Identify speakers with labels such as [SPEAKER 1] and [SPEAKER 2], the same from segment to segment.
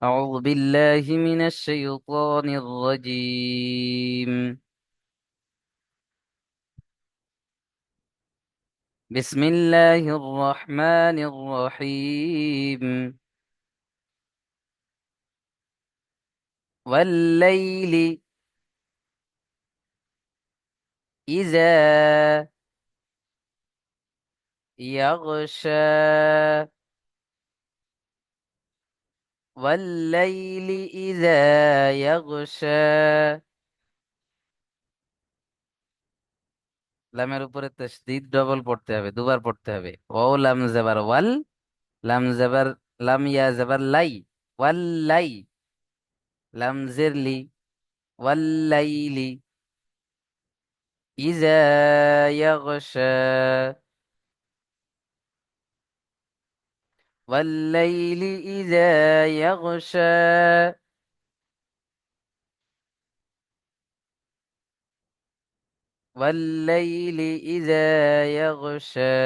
[SPEAKER 1] أعوذ بالله من الشيطان الرجيم. بسم الله الرحمن الرحيم. والليل إذا يغشى. والليل إذا يغشى. লামের উপরে তাসদীদ ডবল পড়তে হবে, দুবার পড়তে হবে। ওয়াও লাম জবর ওয়াল, লাম জবর লাম ইয়া জবর লাই, ওয়াল্লাই, লাম জিরলি, ওয়াল্লাইলি إذا يغشى. والليل إذا يغشى. والليل إذا يغشى.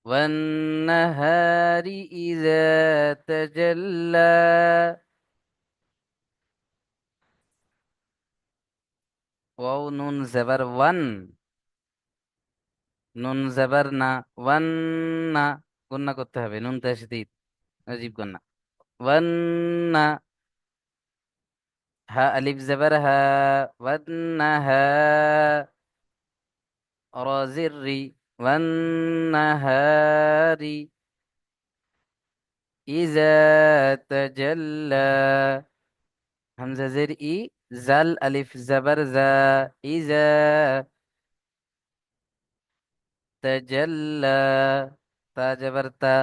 [SPEAKER 1] والنهار إذا تجلى. واو نون زبر ون، নুন জবর না, ওয়ান না, গুন্না করতে হবে, নুন তাশদীদ অজীব গুন্না। ওয়ান না, হা আলিফ জবর হা, ওয়ান না হা, রা জিররি, ওয়ান নাহারি ইজা তাজাল্লা। হামজা জের ই, জাল আলিফ জবর জা, ইজা তাজাল্লা, তা জবর তা,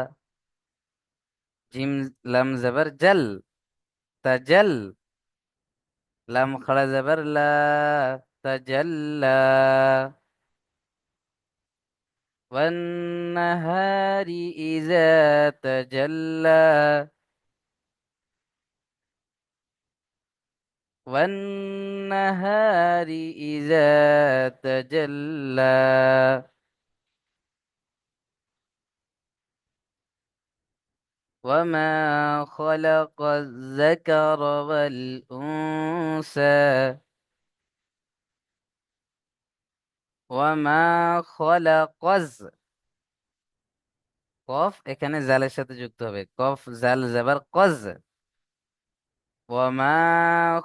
[SPEAKER 1] জিম লাম জবর জল, তাজল, লাম খড়া জবর লা, তাজাল্লা। والنهار إذا تجلى. والنهار إذا تجلى. وما خلق الذكر والأنثى. وما خلق কফ এখানে জালের সাথে যুক্ত হবে, কফ জাল জবর কজ। ওয়ামা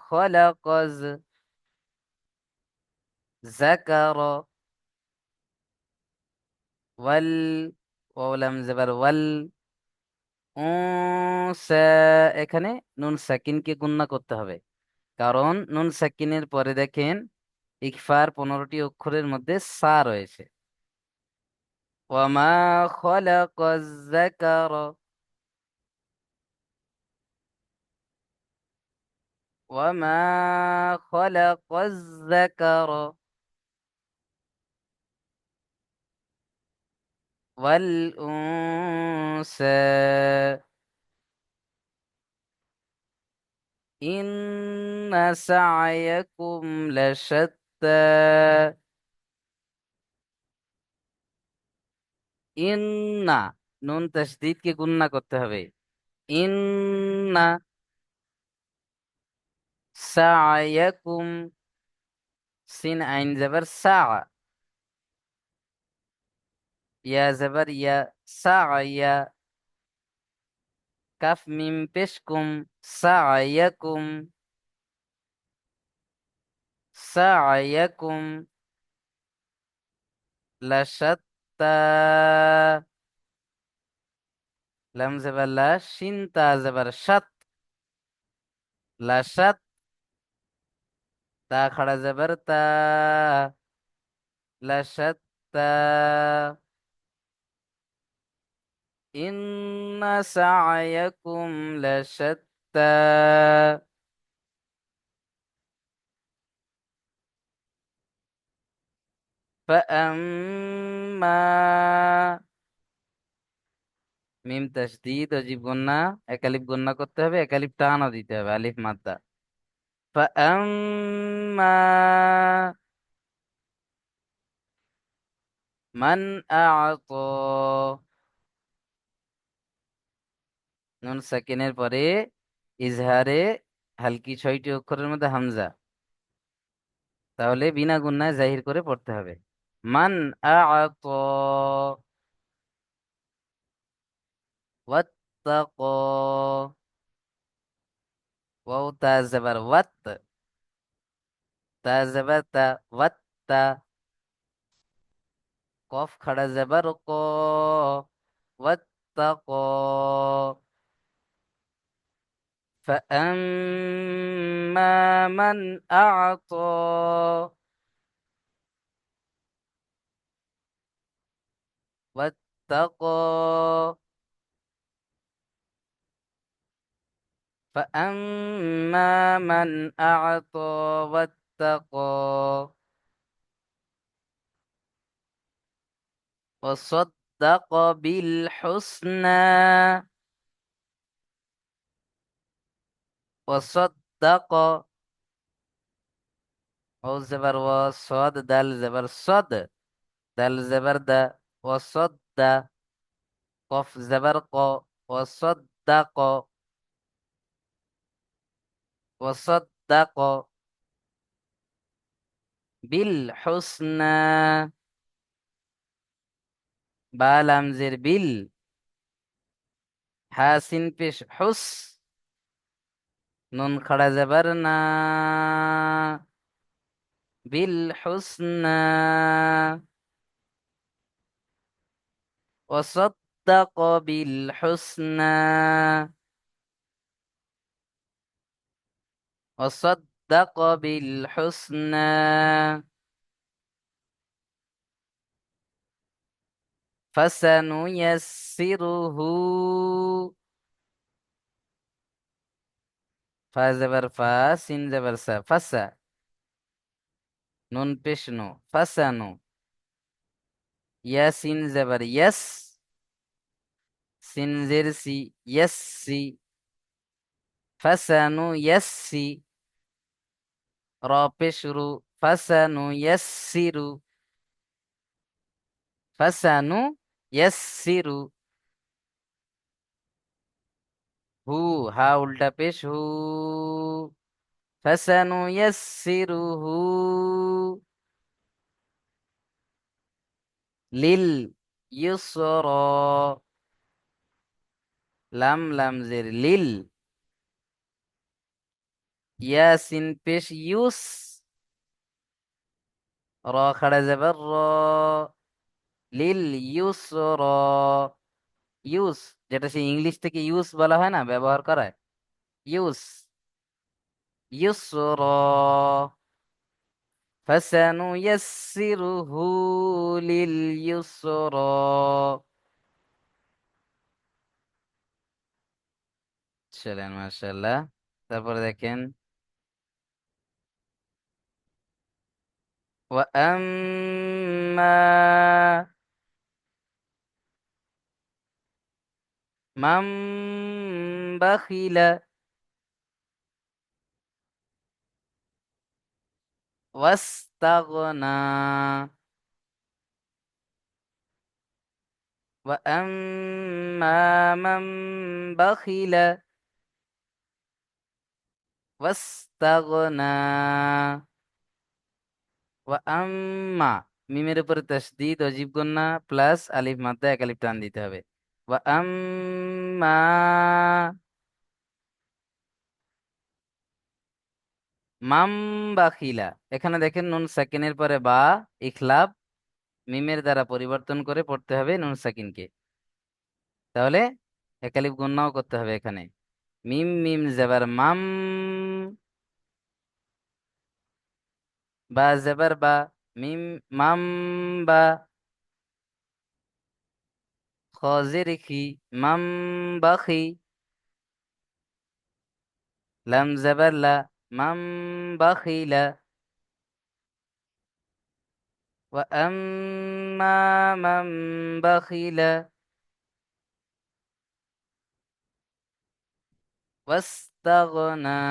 [SPEAKER 1] খলাকজ যাকার, ওয়াল, ওয়াও লাম জবর ওয়াল, উনসা, এখানে নুন সাকিনকে গুণনা করতে হবে, কারণ নুন সাকিনের পরে দেখেন ইকফার 15টি অক্ষরের মধ্যে সা রয়েছে। ওয়ামা খলাকাজ যাকার। ওয়ামা খলাকাজ যাকার ওয়াল উনসা ইন্না সা'য়াকুম লাশাত্তা। ইন্না, নুন তাসদীদকে গুণনা করতে হবে। ইন্না সা'য়াকুম, সিন আইন জবর সা, ইয়া জবর ইয়া, সা'য়া, কাফ মিম পেশকুম, সা'য়াকুম, সা'য়াকুম লাশাত্তা, লাম জবর লা, শিন তা জবর শাত, লাশাত, তা খাড়া জবর তা, লাশাত্তা। ইন্না সা'য়াকুম লাশাত্তা। فأما، মিম তাসদীদ অজিব গুন্না, একালিফ গুন্না করতে হবে, একালিফ টানও দিতে হবে, আলিফ মাদ্দা। فأما মান আ'ত, নুন সাকিনের পরে ইজহারে হালকি 6টি অক্ষরের মধ্যে হামজা, তাহলে বিনা গুণনায় জাহির করে পড়তে হবে। মান আ'ত ওয়াত্তাক, ওয়াও তা জবর ওয়াত, তা জবর তা, ওয়াত্তা, কফ খাড়া জবর ক, ওয়াত্তাক। فأما من أعطى واتقى، فأما من أعطى واتقى وصدق بالحسنى، وصدق، أو زبر وصاد، دال زبر صد، دال زبر دا، وصد، قف زبر ق، وصدق، وصدق بالحسنى، বা লামজের বিল, হাসিন পেশ হুস, নুন খাড়া যাবার না, বিল হুসনা, ওয়াসাদ্দাক বিল হুসনা, ওয়াসাদ্দাক বিল হুসনা, ফাসানুয়াসসিরুহু, ফা যাবার ফা, সিন যাবার সা, ফাসা, নুন পেশ নু, ফাসানু, ইয়াসিন যাবার ইয়াস, সিন জের সি, ইয়াসসি, ফাসানুয়াসসি, র পেশ রু, ফাসানুয়াসসিরু, ফাসানুয়াসসিরু, হু, হা উল্টা পেশ হু, ফাসানুয়াসসিরুহু লিল ইউসরা, লাম লামজের লিল, ইয়াসিন পেশ ইউস, র খাড়া যাবার র, লিল ইউসরা, ইউস, যেটা সে ইংলিশ থেকে ইউস বলা হয় না, ব্যবহার করায়, ইউস, ইউসরা, ফাসানুয়াসসিরুহু লিল ইউসরা। চলেন মাশাআল্লাহ। তারপরে দেখেন, وأما من بخل واستغنى، وأما من بخل واستغنى وأما، মিমের উপরে তাসদীদ ও জীব গুণা প্লাস আলিফ মাদ্দা এক আলিফ টান দিতে হবে। وأما মাম বাখিলা, এখানে দেখেন নুন সাকিনের পরে বা ইখলাব মিমের দ্বারা পরিবর্তন করে পড়তে হবে নুন সাকিনকে, তাহলে একালিফ গুণনাও করতে হবে এখানে। মিম মিম জবর মাম, বা জবর বা, মিম, মাম বা, খজের খি, মাম বাখি, লাম জবর লা, মাম বাখিলা। وأما من بخل واستغنى،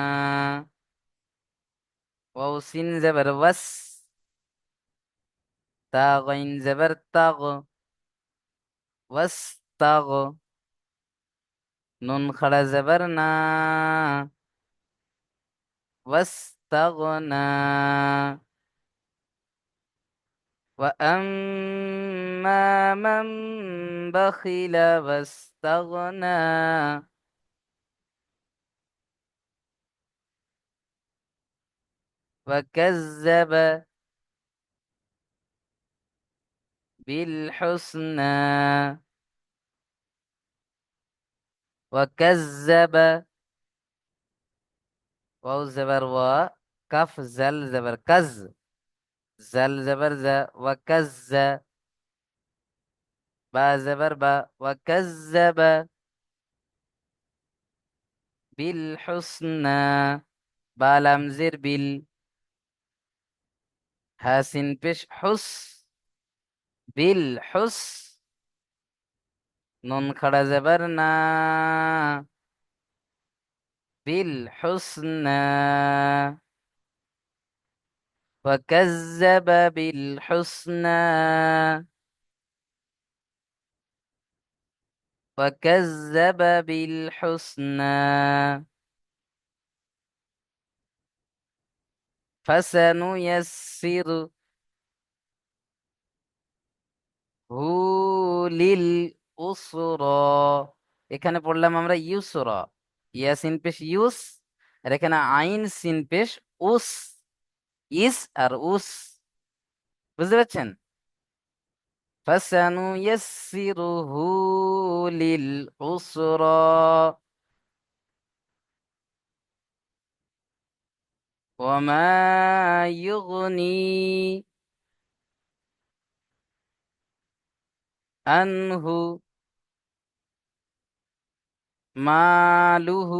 [SPEAKER 1] ওয়াও সিন জবর ওয়াস, তা গইন জবর তাগ, ওয়াস তাগ। নুন খাড়া জবর না, ওয়াস তাগ না। وأما من بخل واستغنى وكذب بالحسنى وكذب. واو زبر و، كف زل زبر كز، زل زبر ز، وكز. با زبر با، وكذب بالحسنى. با لام زير بال، حاسن بش حس، بالحس. نون خڑا زبر نا، بالحسنى. وكذب بالحسنى، وكذب بالحسنى. فسنيسره للأسرى। এখানে পড়লাম আমরা ইউসরা, ইয়া সিন পেশ ইউস, আর এখানে আইন সিন পেশ উস, ইস আর উস। বুঝতে পারছেন? فسنيسره للعسرى وما يغني عنه ماله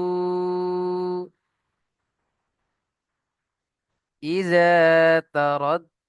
[SPEAKER 1] إذا تردى